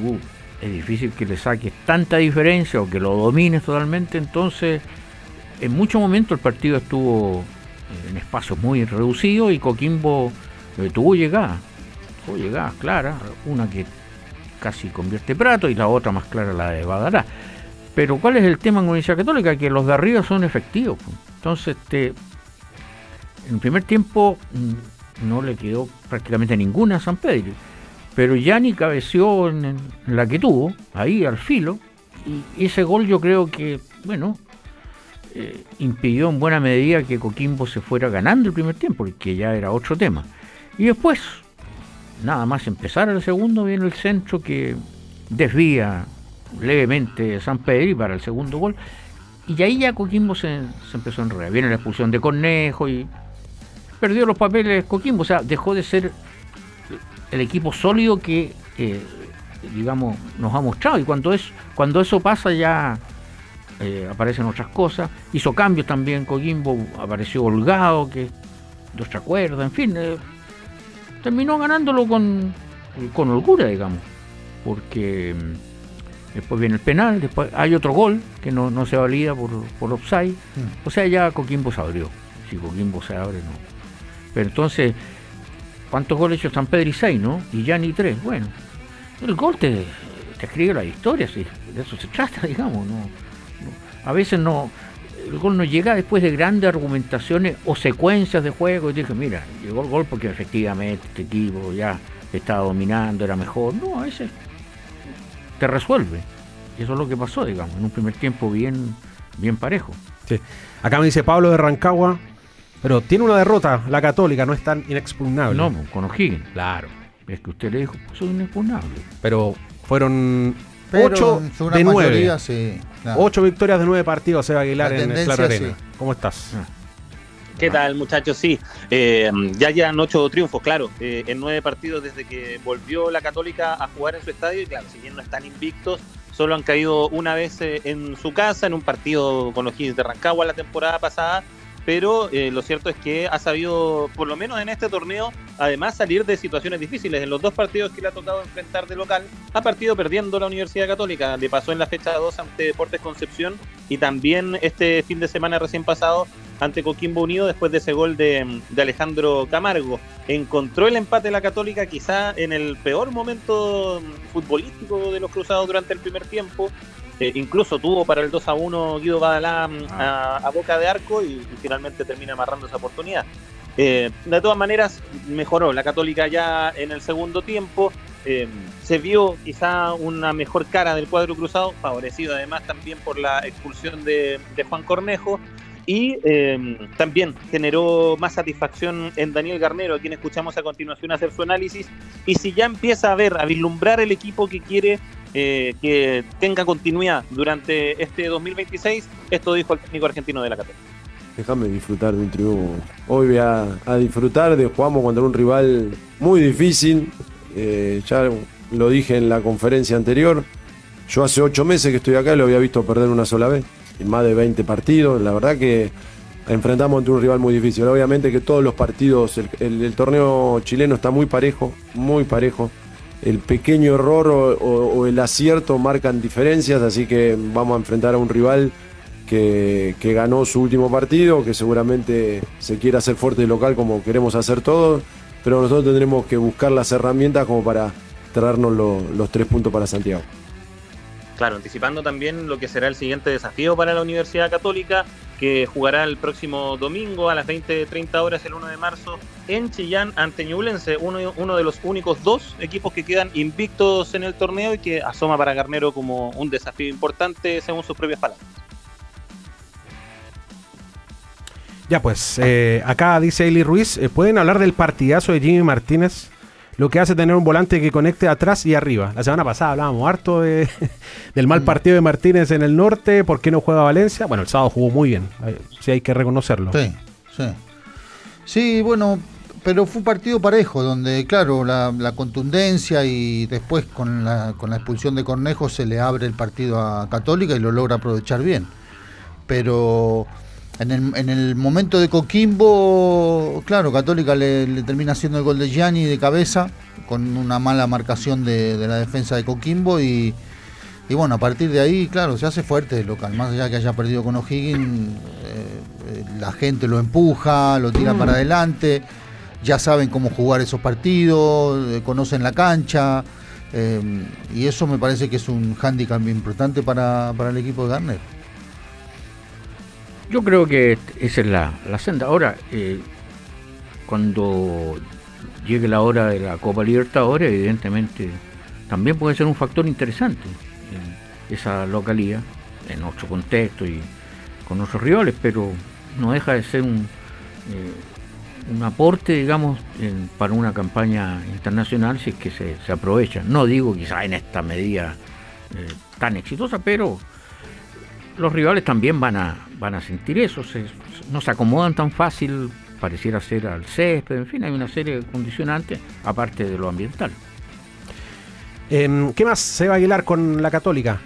es difícil que le saques tanta diferencia o que lo domines totalmente. Entonces, en muchos momentos el partido estuvo en espacios muy reducidos y Coquimbo tuvo llegadas claras, una que casi convierte Prato y la otra más clara, la de Badará. Pero ¿cuál es el tema en Universidad Católica? Que los de arriba son efectivos. Entonces, en el primer tiempo no le quedó prácticamente ninguna a San Pedro, pero Gianni cabeció en la que tuvo, ahí al filo, y ese gol yo creo que, impidió en buena medida que Coquimbo se fuera ganando el primer tiempo, porque ya era otro tema. Y después, nada más empezar el segundo, viene el centro que desvía levemente San Pedro para el segundo gol, y ahí ya Coquimbo se empezó a enredar. Viene la expulsión de Cornejo y perdió los papeles Coquimbo, o sea, dejó de ser el equipo sólido que nos ha mostrado, y cuando eso pasa ya aparecen otras cosas. Hizo cambios también Coquimbo, apareció Holgado, que de otra cuerda, en fin, terminó ganándolo con holgura, digamos, porque después viene el penal, después hay otro gol que no se valida por offside. O sea, ya Coquimbo se abrió. Si Coquimbo se abre, no. Pero entonces, ¿cuántos goles hecho San Pedro? 6, ¿no? Y ya ni 3. Bueno, el gol te escribe la historia, sí, de eso se trata, digamos. A veces el gol no llega después de grandes argumentaciones o secuencias de juego. Y dije, mira, llegó el gol porque efectivamente este equipo ya estaba dominando, era mejor. No, a veces te resuelve. Y eso es lo que pasó, digamos, en un primer tiempo bien parejo. Sí. Acá me dice Pablo de Rancagua, Pero tiene una derrota, la Católica, no es tan inexpugnable. No, con O'Higgins. Claro. Es que usted le dijo, soy inexpugnable. Pero fueron Pero 8 en su gran de 9. mayoría, sí, claro. 8 victorias de 9 partidos, Seba Aguilar, La en el tendencia, Claro Arena. sí. ¿Cómo estás? ¿Qué tal, muchachos? Sí, ya llevan 8 triunfos, claro, en 9 partidos desde que volvió la Católica a jugar en su estadio. Y claro, si bien no están invictos, solo han caído una vez en su casa, en un partido con los O'Higgins de Rancagua la temporada pasada. Pero lo cierto es que ha sabido, por lo menos en este torneo, además salir de situaciones difíciles. En los 2 partidos que le ha tocado enfrentar de local, ha partido perdiendo la Universidad Católica. Le pasó en la fecha 2 ante Deportes Concepción y también este fin de semana recién pasado ante Coquimbo Unido, después de ese gol de Alejandro Camargo. Encontró el empate la Católica quizá en el peor momento futbolístico de los cruzados durante el primer tiempo. Incluso tuvo para el 2-1 Guido Badalá a boca de arco y finalmente termina amarrando esa oportunidad. De todas maneras, mejoró la Católica ya en el segundo tiempo. Se vio quizá una mejor cara del cuadro cruzado, favorecido además también por la expulsión de Juan Cornejo. Y también generó más satisfacción en Daniel Garnero, a quien escuchamos a continuación hacer su análisis. Y si ya empieza a vislumbrar el equipo que quiere que tenga continuidad durante este 2026, esto dijo el técnico argentino de la Católica. Déjame disfrutar de un triunfo. Hoy voy a disfrutar de jugamos contra un rival muy difícil. Ya lo dije en la conferencia anterior. Yo hace 8 meses que estoy acá y lo había visto perder una sola vez. En más de 20 partidos. La verdad que enfrentamos ante un rival muy difícil. Obviamente que todos los partidos, el torneo chileno está muy parejo, muy parejo. El pequeño error o el acierto marcan diferencias, así que vamos a enfrentar a un rival que ganó su último partido, que seguramente se quiere hacer fuerte de local como queremos hacer todos, pero nosotros tendremos que buscar las herramientas como para traernos los 3 puntos para Santiago. Claro, anticipando también lo que será el siguiente desafío para la Universidad Católica, que jugará el próximo domingo a las 20:30 horas, el 1 de marzo, en Chillán ante Ñublense, uno de los únicos 2 equipos que quedan invictos en el torneo y que asoma para Garnero como un desafío importante, según sus propias palabras. Ya pues, acá dice Eli Ruiz, ¿pueden hablar del partidazo de Jimmy Martínez? Lo que hace tener un volante que conecte atrás y arriba. La semana pasada hablábamos harto del mal partido de Martínez en el norte. ¿Por qué no juega Valencia? Bueno, el sábado jugó muy bien. Sí, hay que reconocerlo. Sí, sí. Sí, bueno, pero fue un partido parejo, donde, claro, la contundencia y después con la expulsión de Cornejo se le abre el partido a Católica y lo logra aprovechar bien. Pero en el momento de Coquimbo, claro, Católica le termina haciendo el gol de Gianni de cabeza, con una mala marcación de la defensa de Coquimbo y bueno, a partir de ahí, claro, se hace fuerte el local, más allá que haya perdido con O'Higgins, la gente lo empuja, lo tira para adelante, ya saben cómo jugar esos partidos, conocen la cancha, y eso me parece que es un hándicap importante para el equipo de Garner. Yo creo que esa es la senda. Ahora, cuando llegue la hora de la Copa Libertadores, evidentemente también puede ser un factor interesante en esa localidad, en otro contexto y con otros rivales, pero no deja de ser un aporte, digamos, para una campaña internacional si es que se aprovecha. No digo quizá en esta medida tan exitosa, pero los rivales también van a sentir eso, no se acomodan tan fácil, pareciera ser al césped, en fin, hay una serie de condicionantes, aparte de lo ambiental. ¿Qué más se va a Aguilar con la Católica?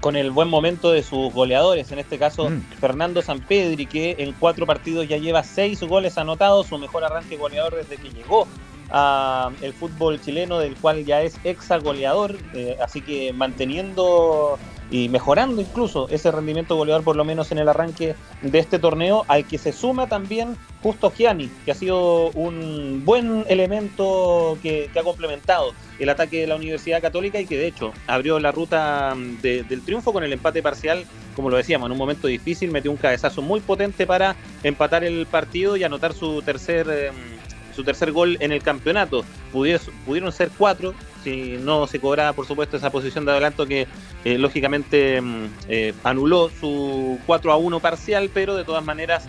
Con el buen momento de sus goleadores, en este caso Fernando Sampedri, que en 4 partidos ya lleva 6 goles anotados, su mejor arranque goleador desde que llegó al fútbol chileno, del cual ya es goleador, así que manteniendo y mejorando incluso ese rendimiento goleador, por lo menos en el arranque de este torneo, al que se suma también Justo Gianni, que ha sido un buen elemento que ha complementado el ataque de la Universidad Católica y que de hecho abrió la ruta del triunfo con el empate parcial, como lo decíamos, en un momento difícil, metió un cabezazo muy potente para empatar el partido y anotar su tercer gol en el campeonato. Pudieron ser 4 si no se cobraba, por supuesto, esa posición de adelanto que lógicamente anuló su 4-1 parcial, pero de todas maneras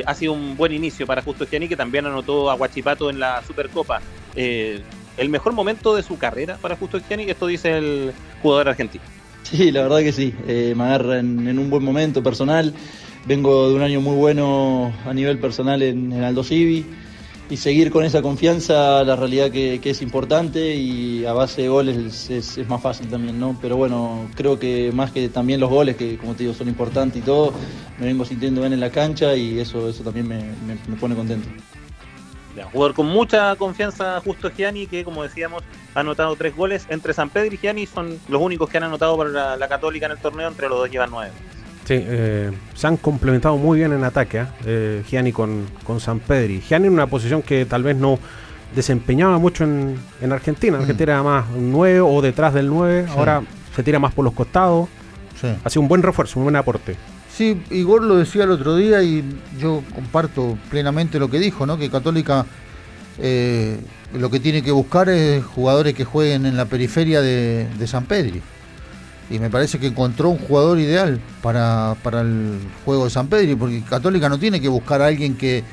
ha sido un buen inicio para Justo Gianni, que también anotó a Huachipato en la Supercopa. El mejor momento de su carrera para Justo Gianni, esto dice el jugador argentino. Sí, la verdad que sí, me agarra en un buen momento personal. Vengo de un año muy bueno a nivel personal en Aldo Civi, y seguir con esa confianza, la realidad que es importante, y a base de goles es más fácil también, ¿no? Pero bueno, creo que más que también los goles, que como te digo son importantes y todo, me vengo sintiendo bien en la cancha, y eso también me pone contento. Un jugador con mucha confianza, Justo Gianni, que como decíamos ha anotado 3 goles. Entre San Pedro y Gianni son los únicos que han anotado para la Católica en el torneo, entre los dos llevan 9. Sí, se han complementado muy bien en ataque, Gianni con San Pedri. Gianni en una posición que tal vez no desempeñaba mucho en Argentina. Argentina era más 9 o detrás del 9, sí. Ahora se tira más por los costados. Sí. Ha sido un buen refuerzo, un buen aporte. Sí, Igor lo decía el otro día y yo comparto plenamente lo que dijo, ¿no? Que Católica lo que tiene que buscar es jugadores que jueguen en la periferia de San Pedri. Y me parece que encontró un jugador ideal para el juego de San Pedri, porque Católica no tiene que buscar a alguien que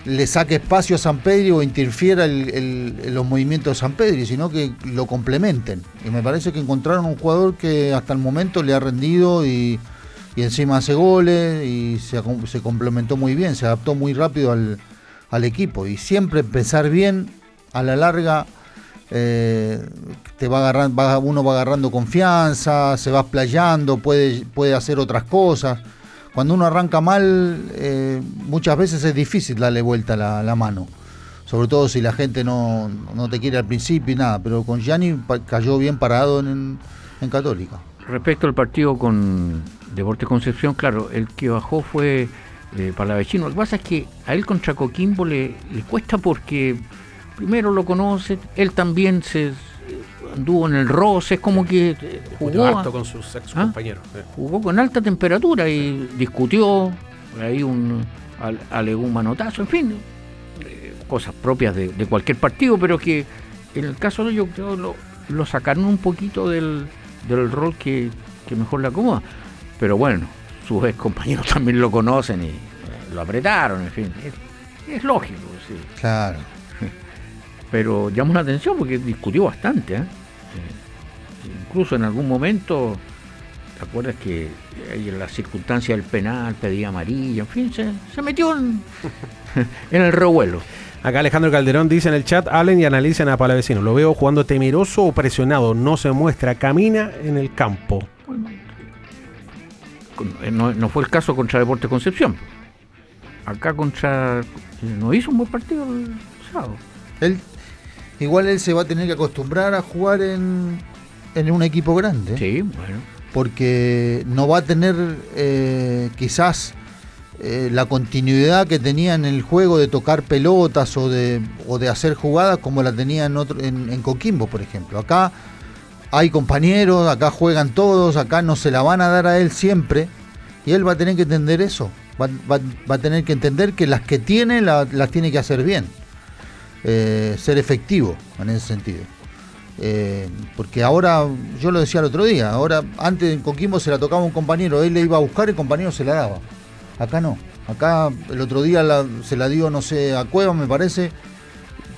le saque espacio a San Pedri o interfiera los movimientos de San Pedri, sino que lo complementen. Y me parece que encontraron un jugador que hasta el momento le ha rendido y encima hace goles y se complementó muy bien, se adaptó muy rápido al equipo. Y siempre empezar bien, a la larga uno va agarrando confianza, se va explayando, puede hacer otras cosas. Cuando uno arranca mal, muchas veces es difícil darle vuelta la mano, sobre todo si la gente no te quiere al principio y nada, pero con Gianni cayó bien parado en Católica. Respecto al partido con Deportes Concepción, claro, el que bajó fue Palavecino. Lo que pasa es que a él contra Coquimbo le cuesta porque primero lo conoce, él también se anduvo en el roce, es como que jugó harto con sus ex compañeros. Jugó con alta temperatura y discutió, ahí alegó un manotazo, en fin, cosas propias de cualquier partido, pero que en el caso de ellos creo lo sacaron un poquito del rol que mejor le acomoda. Pero bueno, sus ex compañeros también lo conocen y lo apretaron, en fin, es lógico, sí. Claro. Pero llamó la atención porque discutió bastante, incluso en algún momento, ¿te acuerdas que en la circunstancia del penal pedía amarilla? En fin, se metió en el revuelo. Acá Alejandro Calderón dice en el chat: hablen y analicen a Palavecino. Lo veo jugando temeroso o presionado, no se muestra, camina en el campo. Bueno, no fue el caso contra Deportes Concepción. Acá no hizo un buen partido el sábado. Igual él se va a tener que acostumbrar a jugar en un equipo grande. Sí, bueno. Porque no va a tener quizás la continuidad que tenía en el juego de tocar pelotas o de hacer jugadas como la tenía en Coquimbo, por ejemplo. Acá hay compañeros, acá juegan todos, acá no se la van a dar a él siempre, y él va a tener que entender eso. Va a tener que entender que las que tiene las tiene que hacer bien. Ser efectivo en ese sentido, porque ahora, yo lo decía el otro día, ahora antes en Coquimbo se la tocaba un compañero, él le iba a buscar, el compañero se la daba. Acá no, acá el otro día se la dio, no sé, a Cueva, me parece,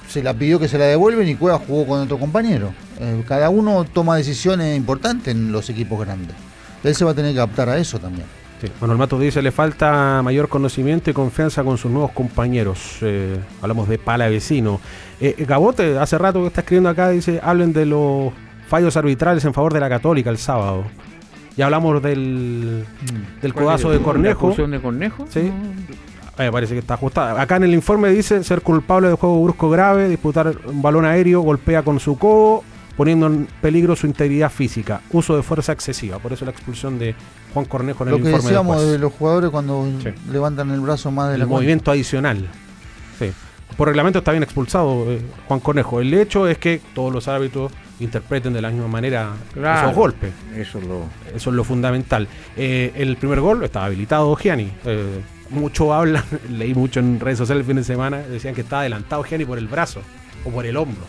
se la pidió que se la devuelven y Cueva jugó con otro compañero. Cada uno toma decisiones importantes en los equipos grandes, él se va a tener que adaptar a eso también. Sí. Manuel Matos dice: le falta mayor conocimiento y confianza con sus nuevos compañeros. Hablamos de Palavecino. Gabote, hace rato que está escribiendo acá, dice: hablen de los fallos arbitrales en favor de la Católica el sábado. Ya hablamos del codazo de Cornejo. ¿La expulsión de Cornejo? Sí. Parece que está ajustada. Acá en el informe dice ser culpable de juego brusco grave, disputar un balón aéreo, golpea con su codo, poniendo en peligro su integridad física, uso de fuerza excesiva. Por eso la expulsión de Juan Cornejo en el informe. Lo que decíamos de los jugadores cuando levantan el brazo más de la movimiento adicional. Sí. Por reglamento está bien expulsado Juan Cornejo. El hecho es que todos los árbitros interpreten de la misma manera esos golpes. Eso es lo fundamental. El primer gol estaba habilitado Gianni. Mucho hablan, leí mucho en redes sociales el fin de semana, decían que estaba adelantado Gianni por el brazo o por el hombro.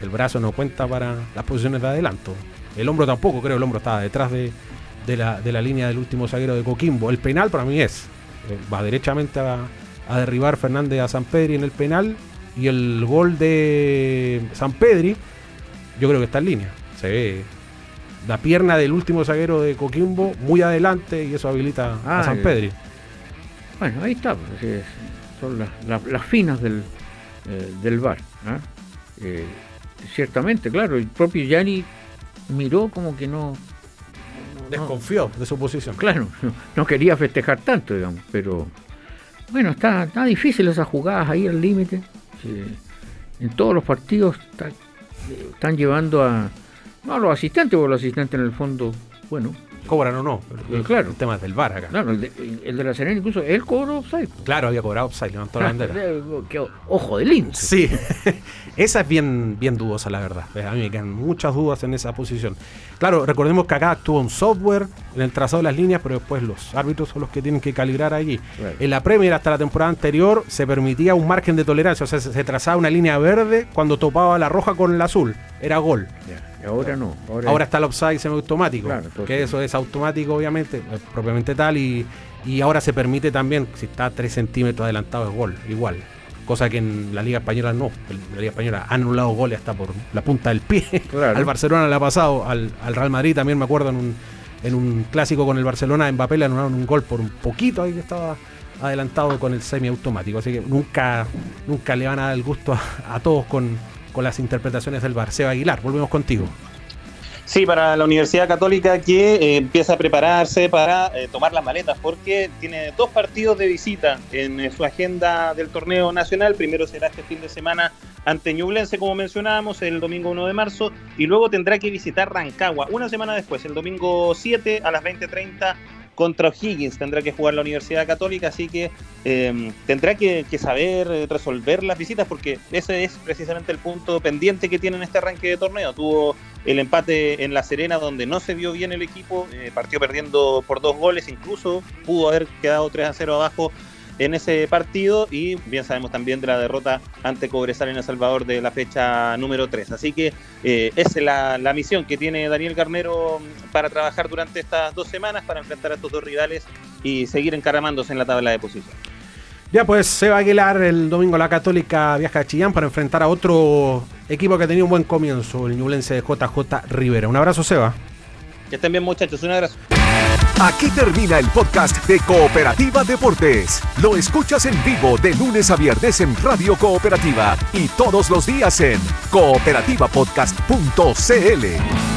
El brazo no cuenta para las posiciones de adelanto. El hombro tampoco, creo que el hombro estaba detrás de la línea del último zaguero de Coquimbo. El penal para mí es va derechamente a derribar Fernández a Sampedri en el penal, y el gol de Sampedri yo creo que está en línea. Se ve la pierna del último zaguero de Coquimbo muy adelante y eso habilita a Sampedri. Bueno, ahí está, pues, son las finas del VAR. Ciertamente, claro, el propio Gianni miró como que no desconfió de su posición. Claro, no quería festejar tanto, digamos, pero bueno, está difícil esas jugadas ahí al límite. En todos los partidos están llevando no a los asistentes, porque los asistentes en el fondo, bueno, cobran o no, claro. El tema es del VAR acá. Claro, el de la Serena incluso, él cobró offside. Claro, había cobrado offside, levantó la bandera. Ojo de lince. Sí, esa es bien dudosa, la verdad. A mí me quedan muchas dudas en esa posición. Claro, recordemos que acá actúa un software en el trazado de las líneas, pero después los árbitros son los que tienen que calibrar allí. Claro. En la Premier, hasta la temporada anterior, se permitía un margen de tolerancia, o sea, se trazaba una línea verde cuando topaba la roja con el azul. Era gol. Yeah. Ahora no. Ahora está el offside semiautomático, claro, entonces, que eso es automático, obviamente, propiamente tal, y ahora se permite también, si está a 3 centímetros adelantado es gol, igual. Cosa que en la Liga Española no. En la Liga Española han anulado goles hasta por la punta del pie. Claro. Al Barcelona le ha pasado, al Real Madrid también me acuerdo en un clásico con el Barcelona, Mbappé le anularon un gol por un poquito ahí que estaba adelantado con el semiautomático. Así que nunca le van a dar el gusto a todos con las interpretaciones del VAR. Seba Aguilar, volvemos contigo. Sí, para la Universidad Católica que empieza a prepararse para tomar las maletas, porque tiene 2 partidos de visita en su agenda del torneo nacional. Primero será este fin de semana ante Ñublense, como mencionábamos, el domingo 1 de marzo, y luego tendrá que visitar Rancagua una semana después, el domingo 7 a las 20:30, contra O'Higgins. Tendrá que jugar la Universidad Católica, así que tendrá que saber resolver las visitas, porque ese es precisamente el punto pendiente que tiene en este arranque de torneo. Tuvo el empate en La Serena, donde no se vio bien el equipo, partió perdiendo por 2 goles, incluso pudo haber quedado 3-0 abajo en ese partido, y bien sabemos también de la derrota ante Cobresal en El Salvador de la fecha número 3. Así que esa es la misión que tiene Daniel Garnero para trabajar durante estas 2 semanas, para enfrentar a estos 2 rivales y seguir encaramándose en la tabla de posición. Ya pues, Seba Aguilar, el domingo la Católica viaja a Chillán para enfrentar a otro equipo que ha tenido un buen comienzo, el Ñublense de JJ Rivera. Un abrazo, Seba. Que estén bien, muchachos, un abrazo. Aquí termina el podcast de Cooperativa Deportes. Lo escuchas en vivo de lunes a viernes en Radio Cooperativa y todos los días en cooperativapodcast.cl.